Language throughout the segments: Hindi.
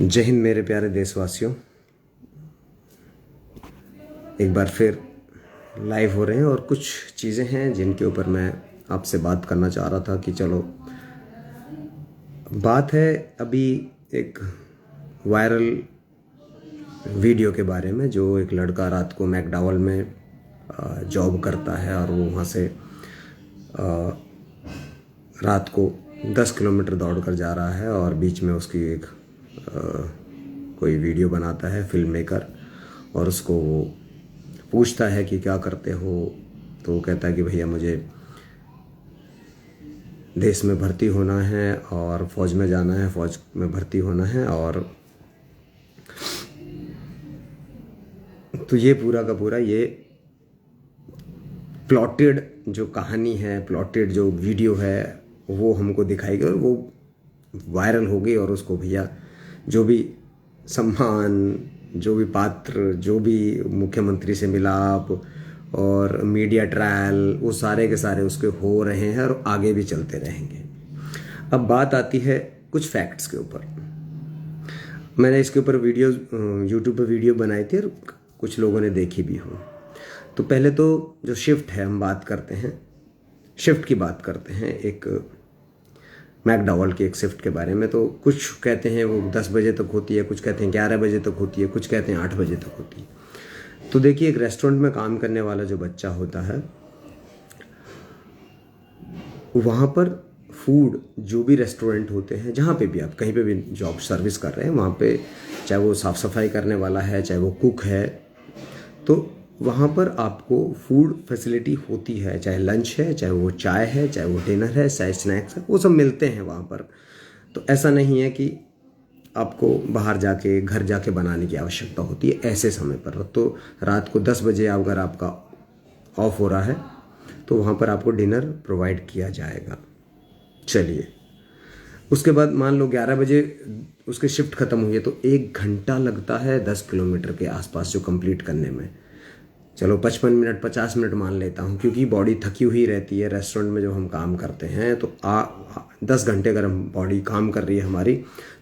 जय हिंद मेरे प्यारे देशवासियों। एक बार फिर लाइव हो रहे हैं और कुछ चीज़ें हैं जिनके ऊपर मैं आपसे बात करना चाह रहा था कि चलो बात है अभी एक वायरल वीडियो के बारे में, जो एक लड़का रात को मैकडॉवेल में जॉब करता है और वो वहाँ से रात को 10 किलोमीटर दौड़ कर जा रहा है और बीच में उसकी एक कोई वीडियो बनाता है फिल्म मेकर और उसको वो पूछता है कि क्या करते हो, तो वो कहता है कि भैया मुझे देश में भर्ती होना है और फ़ौज में जाना है, फ़ौज में भर्ती होना है। और तो ये पूरा का पूरा ये प्लॉटेड जो कहानी है, प्लॉटेड जो वीडियो है वो हमको दिखाई गई और वो वायरल हो गई। और उसको भैया जो भी सम्मान, जो भी पात्र, जो भी मुख्यमंत्री से मिलाप और मीडिया ट्रायल, वो सारे के सारे उसके हो रहे हैं और आगे भी चलते रहेंगे। अब बात आती है कुछ फैक्ट्स के ऊपर। मैंने इसके ऊपर वीडियो यूट्यूब पर वीडियो बनाई थी और कुछ लोगों ने देखी भी हो। तो पहले तो जो शिफ्ट है, हम बात करते हैं शिफ्ट की बात करते हैं, एक मैकडॉवेल की एक शिफ्ट के बारे में। तो कुछ कहते हैं वो 10 बजे तक होती है, कुछ कहते हैं 11 बजे तक होती है, कुछ कहते हैं 8 बजे तक होती है। तो देखिए, एक रेस्टोरेंट में काम करने वाला जो बच्चा होता है, वहाँ पर फूड, जो भी रेस्टोरेंट होते हैं, जहाँ पे भी आप कहीं पे भी जॉब सर्विस कर रहे हैं, वहाँ पे चाहे वो साफ़ सफाई करने वाला है, चाहे वो कुक है, तो वहाँ पर आपको फूड फैसिलिटी होती है। चाहे लंच है, चाहे वो चाय है, चाहे वो डिनर है, चाहे स्नैक्स है, वो सब मिलते हैं वहाँ पर। तो ऐसा नहीं है कि आपको बाहर जाके, घर जाके बनाने की आवश्यकता होती है ऐसे समय पर। तो रात को 10 बजे अगर आपका ऑफ हो रहा है तो वहाँ पर आपको डिनर प्रोवाइड किया जाएगा। चलिए, उसके बाद मान लो 11 बजे उसकी शिफ्ट ख़त्म हुई है तो 1 घंटा लगता है 10 किलोमीटर के आसपास जो कंप्लीट करने में। चलो 55 मिनट 50 मिनट मान लेता हूँ, क्योंकि बॉडी थकी हुई रहती है। रेस्टोरेंट में जो हम काम करते हैं तो 10 घंटे अगर हम बॉडी काम कर रही है हमारी,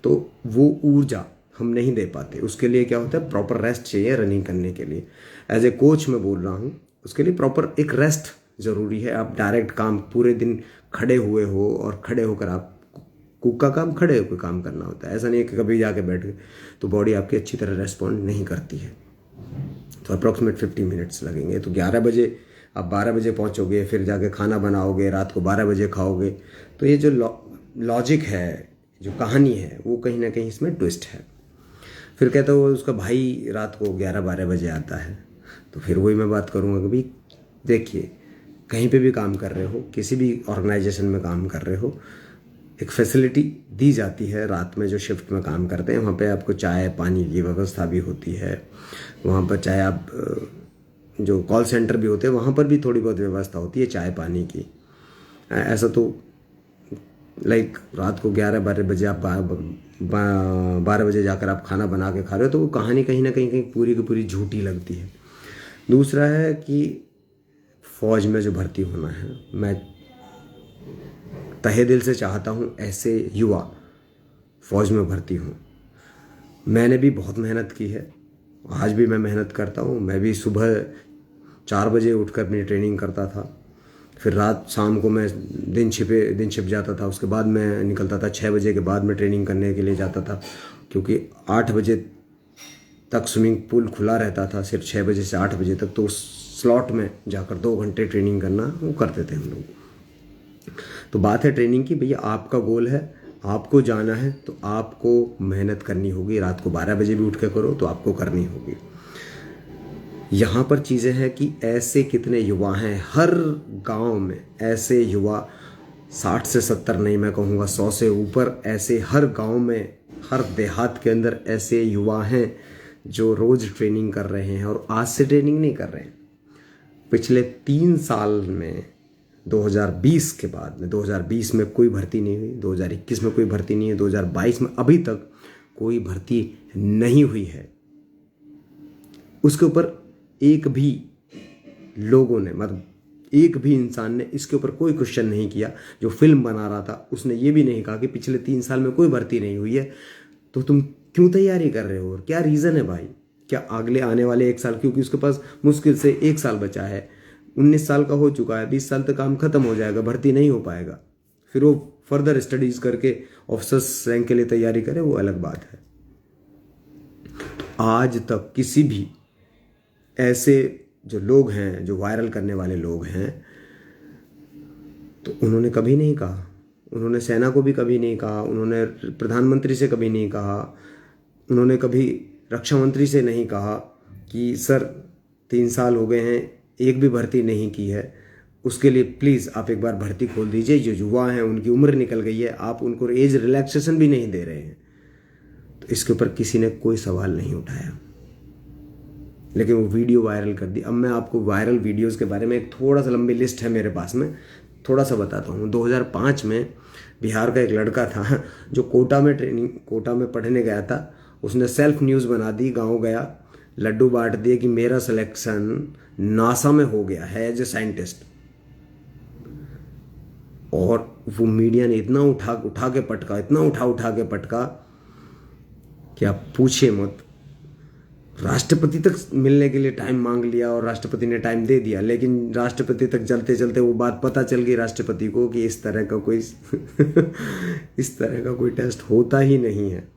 तो वो ऊर्जा हम नहीं दे पाते। उसके लिए क्या होता है, प्रॉपर रेस्ट चाहिए रनिंग करने के लिए। एज ए कोच मैं बोल रहा हूँ, उसके लिए प्रॉपर एक रेस्ट ज़रूरी है। आप डायरेक्ट काम पूरे दिन खड़े हुए हो और खड़े होकर आप कुक का काम खड़े होकर काम करना होता है। ऐसा नहीं है कि कभी जाके बैठ गए, तो बॉडी आपकी अच्छी तरह रेस्पॉन्ड नहीं करती है। तो अप्रॉक्सीमेट 50 मिनट्स लगेंगे। तो 11 बजे आप 12 बजे पहुंचोगे, फिर जाके खाना बनाओगे, रात को 12 बजे खाओगे। तो ये जो लॉजिक है, जो कहानी है, वो कहीं ना कहीं इसमें ट्विस्ट है। फिर कहता हो उसका भाई रात को 11-12 बजे आता है। तो फिर वही मैं बात करूँगा कि भाई देखिए, कहीं पे भी काम कर रहे हो, किसी भी ऑर्गेनाइजेशन में काम कर रहे हो, एक फैसिलिटी दी जाती है। रात में जो शिफ्ट में काम करते हैं वहाँ पे आपको चाय पानी की व्यवस्था भी होती है। वहाँ पर चाहे आप जो कॉल सेंटर भी होते हैं वहाँ पर भी थोड़ी बहुत व्यवस्था होती है चाय पानी की। ऐसा तो लाइक रात को 11-12 बजे आप 12 बजे जाकर आप खाना बना के खा रहे हो, तो वो कहानी कहीं ना कहीं पूरी की पूरी झूठी लगती है। दूसरा है कि फ़ौज में जो भर्ती होना है, मैं तहे दिल से चाहता हूँ ऐसे युवा फ़ौज में भर्ती हों। मैंने भी बहुत मेहनत की है, आज भी मैं मेहनत करता हूँ। मैं भी सुबह 4 बजे उठकर अपनी ट्रेनिंग करता था, फिर रात शाम को मैं दिन छिप जाता था। उसके बाद मैं निकलता था 6 बजे के बाद मैं ट्रेनिंग करने के लिए जाता था, क्योंकि 8 बजे तक स्विमिंग पूल खुला रहता था, सिर्फ 6 बजे से 8 बजे तक। तो उस स्लॉट में जाकर 2 घंटे ट्रेनिंग करना वो करते थे हम लोग। तो बात है ट्रेनिंग की, भैया आपका गोल है, आपको जाना है, तो आपको मेहनत करनी होगी। रात को 12 बजे भी उठ के करो तो आपको करनी होगी। यहाँ पर चीज़ें हैं कि ऐसे कितने युवा हैं हर गांव में, ऐसे युवा 60 से 70 नहीं, मैं कहूँगा 100 से ऊपर ऐसे हर गांव में, हर देहात के अंदर ऐसे युवा हैं जो रोज़ ट्रेनिंग कर रहे हैं। और आज से ट्रेनिंग नहीं कर रहे हैं, पिछले 3 साल में 2020 के बाद में, 2020 में कोई भर्ती नहीं हुई, 2021 में कोई भर्ती नहीं है, 2022 में अभी तक कोई भर्ती नहीं हुई है। उसके ऊपर एक भी लोगों ने, मतलब एक भी इंसान ने इसके ऊपर कोई क्वेश्चन नहीं किया। जो फिल्म बना रहा था उसने ये भी नहीं कहा कि पिछले 3 साल में कोई भर्ती नहीं हुई है, तो तुम क्यों तैयारी कर रहे हो और क्या रीज़न है भाई? क्या अगले आने वाले 1 साल, क्योंकि उसके पास मुश्किल से 1 साल बचा है, 19 साल का हो चुका है, 20 साल तक काम खत्म हो जाएगा, भर्ती नहीं हो पाएगा, फिर वो फर्दर स्टडीज करके ऑफिसर्स रैंक के लिए तैयारी करे, वो अलग बात है। आज तक किसी भी ऐसे जो लोग हैं, जो वायरल करने वाले लोग हैं, तो उन्होंने कभी नहीं कहा, उन्होंने सेना को भी कभी नहीं कहा, उन्होंने प्रधानमंत्री से कभी नहीं कहा, उन्होंने कभी रक्षा मंत्री से नहीं कहा कि सर 3 साल हो गए हैं, एक भी भर्ती नहीं की है, उसके लिए प्लीज़ आप एक बार भर्ती खोल दीजिए। जो युवा हैं उनकी उम्र निकल गई है, आप उनको एज रिलैक्सेशन भी नहीं दे रहे हैं। तो इसके ऊपर किसी ने कोई सवाल नहीं उठाया, लेकिन वो वीडियो वायरल कर दी। अब मैं आपको वायरल वीडियोस के बारे में एक थोड़ा सा लंबी लिस्ट है मेरे पास में, थोड़ा सा बताता हूँ। 2005 में बिहार का एक लड़का था जो कोटा में पढ़ने गया था। उसने सेल्फ न्यूज़ बना दी, गांव गया, लड्डू बांट दिए कि मेरा सिलेक्शन नासा में हो गया है एज ए साइंटिस्ट। और वो मीडिया ने इतना उठा के पटका, इतना उठा के पटका कि आप पूछिए मत। राष्ट्रपति तक मिलने के लिए टाइम मांग लिया और राष्ट्रपति ने टाइम दे दिया, लेकिन राष्ट्रपति तक चलते चलते वो बात पता चल गई राष्ट्रपति को कि इस तरह का कोई इस तरह का कोई टेस्ट होता ही नहीं है।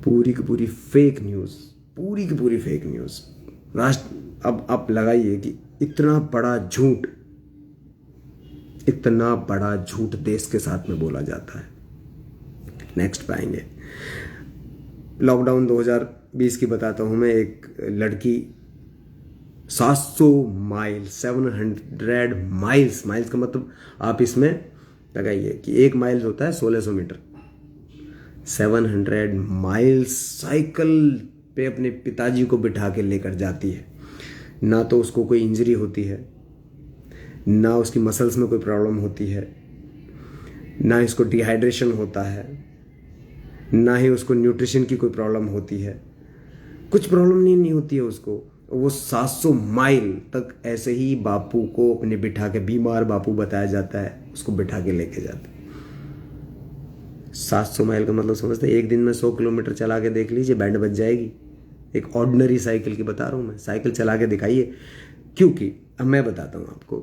पूरी की पूरी फेक न्यूज़, पूरी की पूरी फेक न्यूज़। अब आप लगाइए कि इतना बड़ा झूठ देश के साथ में बोला जाता है। नेक्स्ट पे आएंगे। लॉकडाउन 2020 की बताता हूँ मैं। एक लड़की 700 माइल, 700 माइल्स, माइल्स का मतलब आप इसमें लगाइए कि 1 माइल होता है 1600 मीटर। 700 माइल्स साइकिल पे अपने पिताजी को बिठा के लेकर जाती है। ना तो उसको कोई इंजरी होती है, ना उसकी मसल्स में कोई प्रॉब्लम होती है, ना इसको डिहाइड्रेशन होता है, ना ही उसको न्यूट्रिशन की कोई प्रॉब्लम होती है, कुछ प्रॉब्लम नहीं होती है उसको। वो 700 माइल तक ऐसे ही बापू को अपने बिठा के, बीमार बापू बताया जाता है, उसको बिठा के लेके जाते। 700 माइल का मतलब समझते हैं? एक दिन में 100 किलोमीटर चला के देख लीजिए, बैंड बज जाएगी। एक ऑर्डिनरी साइकिल की बता रहा हूँ मैं, साइकिल चला के दिखाइए। क्योंकि अब मैं बताता हूँ आपको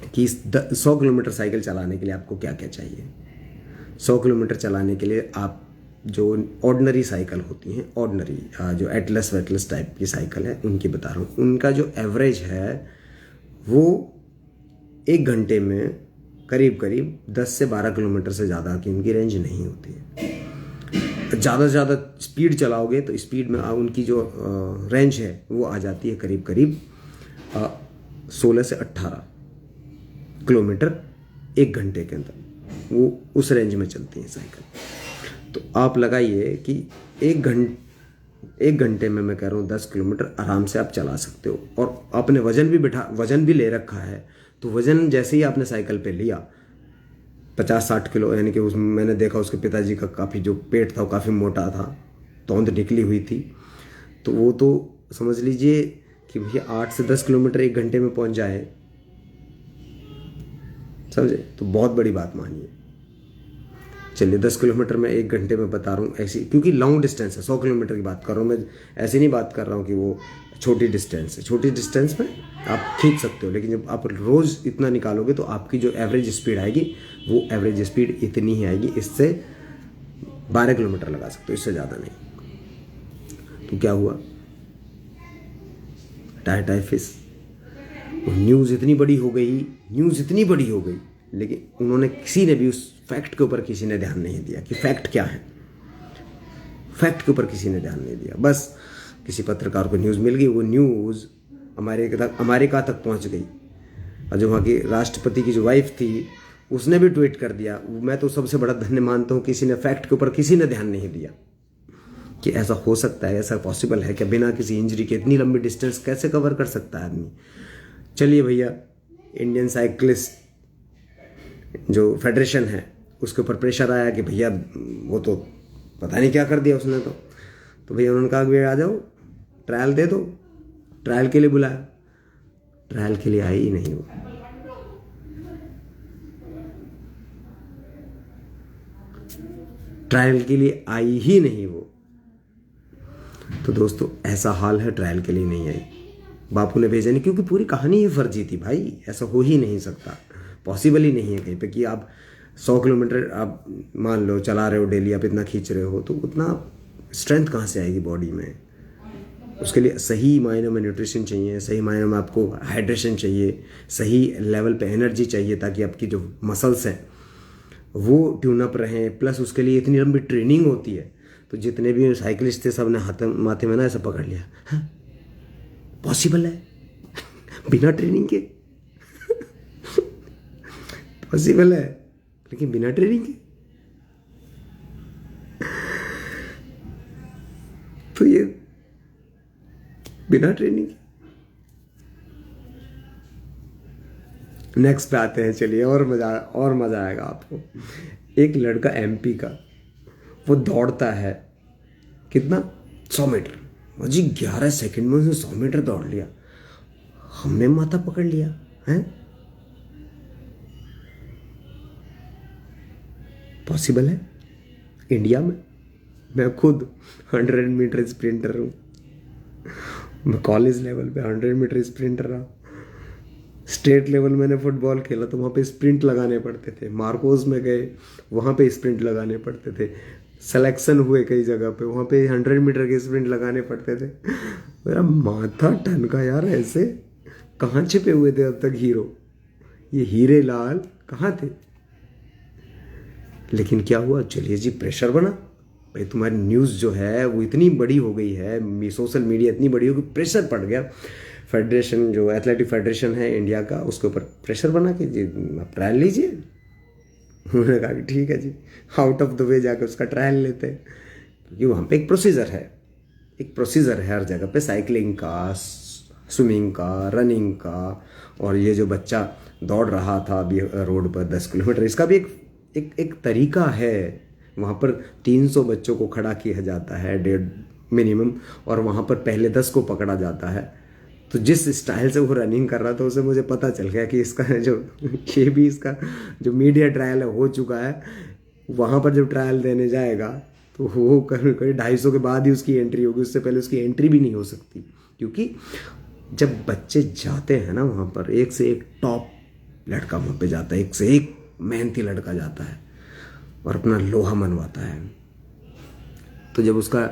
कि 100 किलोमीटर साइकिल चलाने के लिए आपको क्या क्या चाहिए। 100 किलोमीटर चलाने के लिए आप जो ऑर्डिनरी साइकिल होती हैं, ऑर्डिनरी जो एटलस वेटलस टाइप की साइकिल है, उनकी बता रहा हूँ, उनका जो एवरेज है वो 1 घंटे में करीब 10 से 12 किलोमीटर से ज़्यादा की उनकी रेंज नहीं होती है। ज़्यादा से ज़्यादा स्पीड चलाओगे तो स्पीड में उनकी जो रेंज है वो आ जाती है करीब 16 से 18 किलोमीटर 1 घंटे के अंदर। वो उस रेंज में चलती है साइकिल। तो आप लगाइए कि 1 घंटे में मैं कह रहा हूँ 10 किलोमीटर आराम से आप चला सकते हो। और आपने वजन भी ले रखा है, तो वजन जैसे ही आपने साइकिल पे लिया 50-60 किलो, यानी कि मैंने देखा उसके पिताजी का काफ़ी जो पेट था वो काफ़ी मोटा था, तौंद निकली हुई थी। तो वो तो समझ लीजिए कि भैया 8 से 10 किलोमीटर 1 घंटे में पहुंच जाए, समझे? तो बहुत बड़ी बात मानिए। चलिए 10 किलोमीटर में 1 घंटे में बता रहा हूँ ऐसी, क्योंकि लॉन्ग डिस्टेंस है। 100 किलोमीटर की बात कर रहा हूँ मैं, ऐसे नहीं बात कर रहा हूँ कि वो छोटी डिस्टेंस है। छोटी डिस्टेंस में आप खींच सकते हो, लेकिन जब आप रोज़ इतना निकालोगे तो आपकी जो एवरेज स्पीड आएगी वो एवरेज स्पीड इतनी ही आएगी। इससे 12 किलोमीटर लगा सकते हो, इससे ज़्यादा नहीं। तो क्या हुआ? टाइफिस। न्यूज़ इतनी बड़ी हो गई, लेकिन उन्होंने किसी ने भी उस फैक्ट के ऊपर किसी ने ध्यान नहीं दिया कि फैक्ट क्या है। फैक्ट के ऊपर किसी ने ध्यान नहीं दिया। बस किसी पत्रकार को न्यूज़ मिल गई, वो न्यूज़ अमेरिका तक पहुंच गई। और जो वहाँ की राष्ट्रपति की जो वाइफ थी उसने भी ट्वीट कर दिया। मैं तो सबसे बड़ा धन्य मानता हूँ, किसी ने फैक्ट के ऊपर किसी ने ध्यान नहीं दिया कि ऐसा हो सकता है, ऐसा पॉसिबल है कि बिना किसी इंजरी के इतनी लंबी डिस्टेंस कैसे कवर कर सकता है आदमी। चलिए भैया, इंडियन साइकिलिस्ट जो फेडरेशन है उसके ऊपर प्रेशर आया कि भैया वो तो पता नहीं क्या कर दिया उसने। तो भैया उन्होंने कहा कि भैया आ जाओ, ट्रायल दे दो। ट्रायल के लिए बुलाया, ट्रायल के लिए आई ही नहीं वो। ट्रायल के लिए आई ही नहीं वो। तो दोस्तों ऐसा हाल है, ट्रायल के लिए नहीं आई, बापू ने भेजा नहीं, क्योंकि पूरी कहानी ही फर्जी थी भाई। ऐसा हो ही नहीं सकता, पॉसिबल ही नहीं है कहीं पे कि आप 100 किलोमीटर आप मान लो चला रहे हो डेली, आप इतना खींच रहे हो, तो उतना स्ट्रेंथ कहाँ से आएगी बॉडी में। उसके लिए सही मायने में न्यूट्रिशन चाहिए, सही मायने में आपको हाइड्रेशन चाहिए, सही लेवल पे एनर्जी चाहिए, ताकि आपकी जो मसल्स हैं वो ट्यून अप रहें। प्लस उसके लिए इतनी लंबी ट्रेनिंग होती है। तो जितने भी साइकिलिस्ट थे सब ने हाथ माथे में ना ऐसा पकड़ लिया, हाँ पॉसिबल है बिना ट्रेनिंग के पॉसिबल है, लेकिन बिना ट्रेनिंग के। तो ये बिना ट्रेनिंग के। नेक्स्ट पे आते हैं, चलिए और मजा आएगा आपको। एक लड़का एमपी का, वो दौड़ता है कितना, 100 मीटर। जी 11 सेकंड में उसने 100 मीटर दौड़ लिया। हमने माथा पकड़ लिया है, पॉसिबल है इंडिया में। मैं खुद 100 मीटर स्प्रिंटर हूँ, मैं कॉलेज लेवल पे 100 मीटर स्प्रिंटर रहा। स्टेट लेवल मैंने फुटबॉल खेला तो वहाँ पे स्प्रिंट लगाने पड़ते थे। मार्कोस में गए, वहाँ पे स्प्रिंट लगाने पड़ते थे। सिलेक्शन हुए कई जगह पे, वहाँ पे 100 मीटर के स्प्रिंट लगाने पड़ते थे। मेरा माथा ठनका यार, ऐसे कहाँ छिपे हुए थे अब तक हीरो, ये हीरे लाल कहाँ थे। लेकिन क्या हुआ, चलिए जी प्रेशर बना भाई, तुम्हारी न्यूज़ जो है वो इतनी बड़ी हो गई है, सोशल मीडिया इतनी बड़ी हो गई, प्रेशर पड़ गया। फेडरेशन जो एथलेटिक फेडरेशन है इंडिया का, उसके ऊपर प्रेशर बना कि जी आप ट्रायल लीजिए। उन्होंने कहा कि ठीक है जी, आउट ऑफ द वे जाकर उसका ट्रायल लेते हैं, क्योंकि वहाँ पे एक प्रोसीजर है हर जगह पे, साइकिलिंग का, स्विमिंग का, रनिंग का। और ये जो बच्चा दौड़ रहा था अभी रोड पर 10 किलोमीटर, इसका भी एक तरीका है। वहाँ पर 300 बच्चों को खड़ा किया जाता है, 1.5 मिनिमम, और वहाँ पर पहले 10 को पकड़ा जाता है। तो जिस स्टाइल से वो रनिंग कर रहा था, उससे मुझे पता चल गया कि इसका जो ये भी इसका जो मीडिया ट्रायल है हो चुका है। वहाँ पर जब ट्रायल देने जाएगा तो वो करीब 250 के बाद ही उसकी एंट्री होगी, उससे पहले उसकी एंट्री भी नहीं हो सकती। क्योंकि जब बच्चे जाते हैं ना वहाँ पर, एक से एक टॉप लड़का वहाँ पे जाता है, एक से एक मेहनती लड़का जाता है और अपना लोहा मनवाता है। तो जब उसका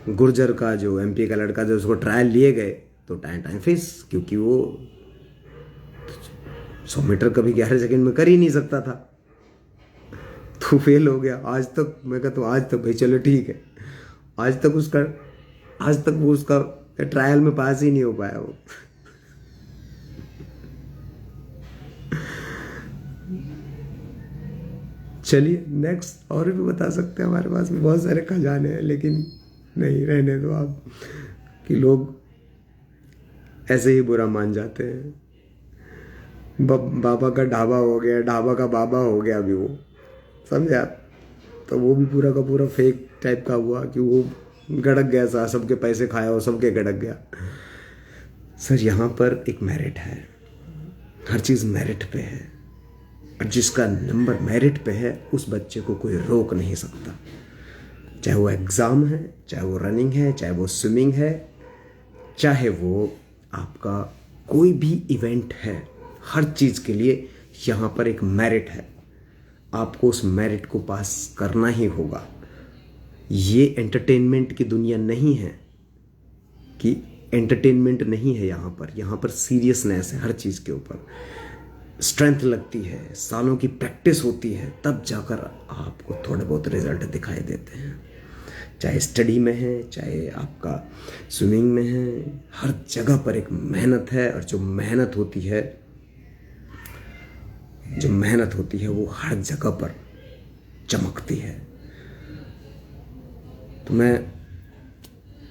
गुर्जर का जो एमपी का लड़का, जब उसको ट्रायल लिए गए तो टाइम फेस, क्योंकि वो 100 मीटर कभी 11 सेकंड में कर ही नहीं सकता था, तो फेल हो गया। आज तक मैं कहता हूँ, आज तक भाई चलो ठीक है, आज तक वो उसका ट्रायल में पास ही नहीं हो पाया वो। चलिए नेक्स्ट, और भी बता सकते हैं, हमारे पास भी बहुत सारे खजाने हैं, लेकिन नहीं, रहने दो आप, कि लोग ऐसे ही बुरा मान जाते हैं। बाबा का ढाबा हो गया, ढाबा का बाबा हो गया अभी वो, समझे आप। तो वो भी पूरा का पूरा फेक टाइप का हुआ कि वो गड़क गया, सा सबके पैसे खाया और सबके गड़क गया। सर यहाँ पर एक मेरिट है, हर चीज़ मेरिट पे है, और जिसका नंबर मेरिट पे है उस बच्चे को कोई रोक नहीं सकता। चाहे वो एग्ज़ाम है, चाहे वो रनिंग है, चाहे वो स्विमिंग है, चाहे वो आपका कोई भी इवेंट है, हर चीज़ के लिए यहाँ पर एक मेरिट है। आपको उस मेरिट को पास करना ही होगा। ये एंटरटेनमेंट की दुनिया नहीं है कि एंटरटेनमेंट नहीं है यहाँ पर सीरियसनेस है हर चीज़ के ऊपर। स्ट्रेंथ लगती है, सालों की प्रैक्टिस होती है, तब जाकर आपको थोड़े बहुत रिजल्ट दिखाई देते हैं। चाहे स्टडी में है, चाहे आपका स्विमिंग में है, हर जगह पर एक मेहनत है। और जो मेहनत होती है वो हर जगह पर चमकती है। तो मैं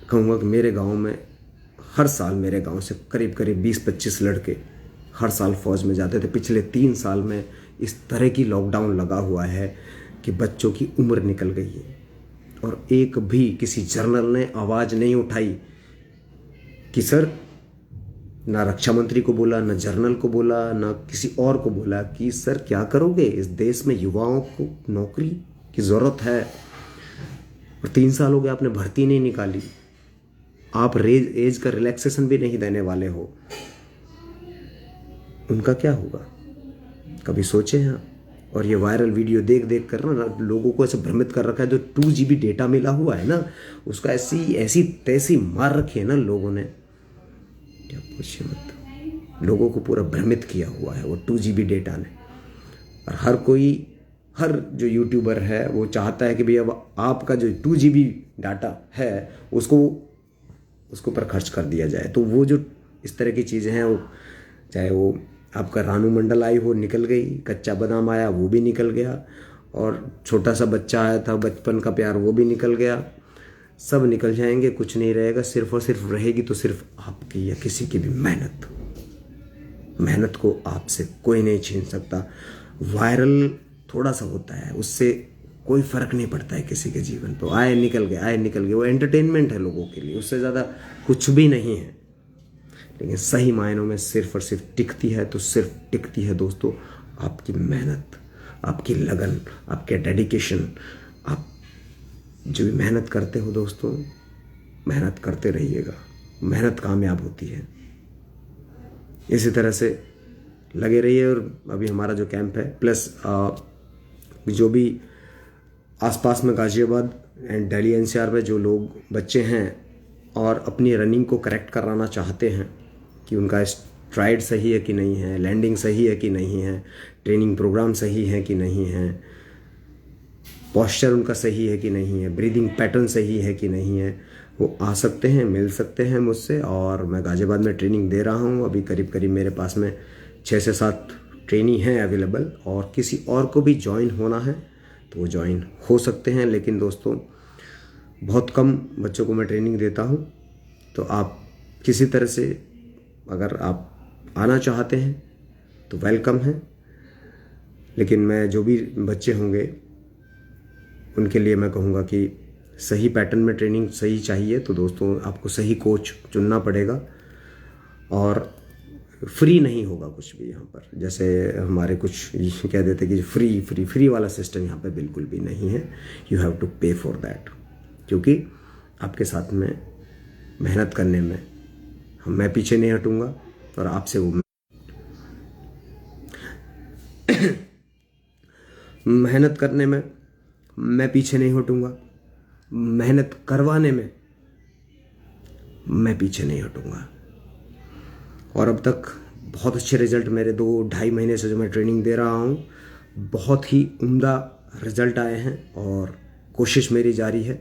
कहूँगा कि मेरे गांव में हर साल, मेरे गांव से करीब 20-25 लड़के हर साल फौज में जाते थे। पिछले 3 साल में इस तरह की लॉकडाउन लगा हुआ है कि बच्चों की उम्र निकल गई है, और एक भी किसी जर्नल ने आवाज़ नहीं उठाई कि सर, ना रक्षा मंत्री को बोला, ना जर्नल को बोला, ना किसी और को बोला कि सर क्या करोगे, इस देश में युवाओं को नौकरी की ज़रूरत है और 3 साल हो गए आपने भर्ती नहीं निकाली, आप एज का रिलैक्सेशन भी नहीं देने वाले हो, उनका क्या होगा? कभी सोचे हैं? और ये वायरल वीडियो देख देख कर ना लोगों को ऐसे भ्रमित कर रखा है। जो 2 GB डेटा मिला हुआ है ना, उसका ऐसी ऐसी तैसी मार रखी है ना लोगों ने, क्या पूछिए मत। लोगों को पूरा भ्रमित किया हुआ है वो 2 GB डेटा ने। और हर जो यूट्यूबर है वो चाहता है कि भैया आपका जो 2 GB डाटा है उसको पर खर्च कर दिया जाए। तो वो जो इस तरह की चीज़ें हैं, वो चाहे वो आपका रानू मंडल आई हो, निकल गई, कच्चा बादाम आया वो भी निकल गया, और छोटा सा बच्चा आया था बचपन का प्यार वो भी निकल गया, सब निकल जाएंगे, कुछ नहीं रहेगा। सिर्फ और सिर्फ रहेगी तो सिर्फ आपकी या किसी की भी मेहनत को आपसे कोई नहीं छीन सकता। वायरल थोड़ा सा होता है, उससे कोई फ़र्क नहीं पड़ता है किसी के जीवन पर। आए निकल गए, वो एंटरटेनमेंट है लोगों के लिए, उससे ज़्यादा कुछ भी नहीं है। लेकिन सही मायनों में सिर्फ और सिर्फ टिकती है तो सिर्फ टिकती है दोस्तों आपकी मेहनत, आपकी लगन, आपके डेडिकेशन। आप जो भी मेहनत करते हो दोस्तों, मेहनत करते रहिएगा, मेहनत कामयाब होती है। इसी तरह से लगे रहिए। और अभी हमारा जो कैंप है प्लस जो भी आसपास में गाज़ियाबाद एंड दिल्ली NCR में जो लोग बच्चे हैं और अपनी रनिंग को करेक्ट कराना चाहते हैं कि उनका स्ट्राइड सही है कि नहीं है, लैंडिंग सही है कि नहीं है, ट्रेनिंग प्रोग्राम सही है कि नहीं है, पॉस्चर उनका सही है कि नहीं है, ब्रीदिंग पैटर्न सही है कि नहीं है, वो आ सकते हैं, मिल सकते हैं मुझसे। और मैं गाज़ियाबाद में ट्रेनिंग दे रहा हूँ। अभी करीब मेरे पास में 6 से 7 ट्रेनी हैं अवेलेबल, और किसी और को भी ज्वाइन होना है तो वो ज्वाइन हो सकते हैं। लेकिन दोस्तों बहुत कम बच्चों को मैं ट्रेनिंग देता हूँ, तो आप किसी तरह से अगर आप आना चाहते हैं तो वेलकम है। लेकिन मैं जो भी बच्चे होंगे उनके लिए मैं कहूँगा कि सही पैटर्न में ट्रेनिंग सही चाहिए, तो दोस्तों आपको सही कोच चुनना पड़ेगा। और फ्री नहीं होगा कुछ भी यहाँ पर, जैसे हमारे कुछ कह देते कि फ्री वाला सिस्टम यहाँ पर बिल्कुल भी नहीं है। यू हैव टू पे फॉर दैट, क्योंकि आपके साथ में मेहनत करने में मैं पीछे नहीं हटूँगा और आपसे वो मेहनत करने में मैं पीछे नहीं हटूँगा, मेहनत करवाने में मैं पीछे नहीं हटूँगा। और अब तक बहुत अच्छे रिज़ल्ट मेरे 2-2.5 महीने से जो मैं ट्रेनिंग दे रहा हूँ, बहुत ही उम्दा रिज़ल्ट आए हैं। और कोशिश मेरी जारी है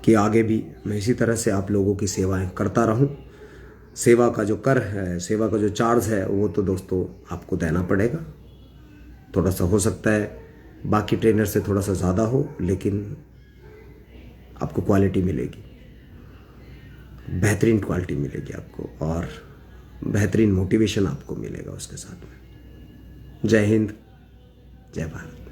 कि आगे भी मैं इसी तरह से आप लोगों की सेवाएं करता रहूं। सेवा का जो कर है, सेवा का जो चार्ज है, वो तो दोस्तों आपको देना पड़ेगा। थोड़ा सा हो सकता है बाकी ट्रेनर से थोड़ा सा ज़्यादा हो, लेकिन आपको क्वालिटी मिलेगी, बेहतरीन क्वालिटी मिलेगी आपको, और बेहतरीन मोटिवेशन आपको मिलेगा उसके साथ में। जय हिंद, जय भारत।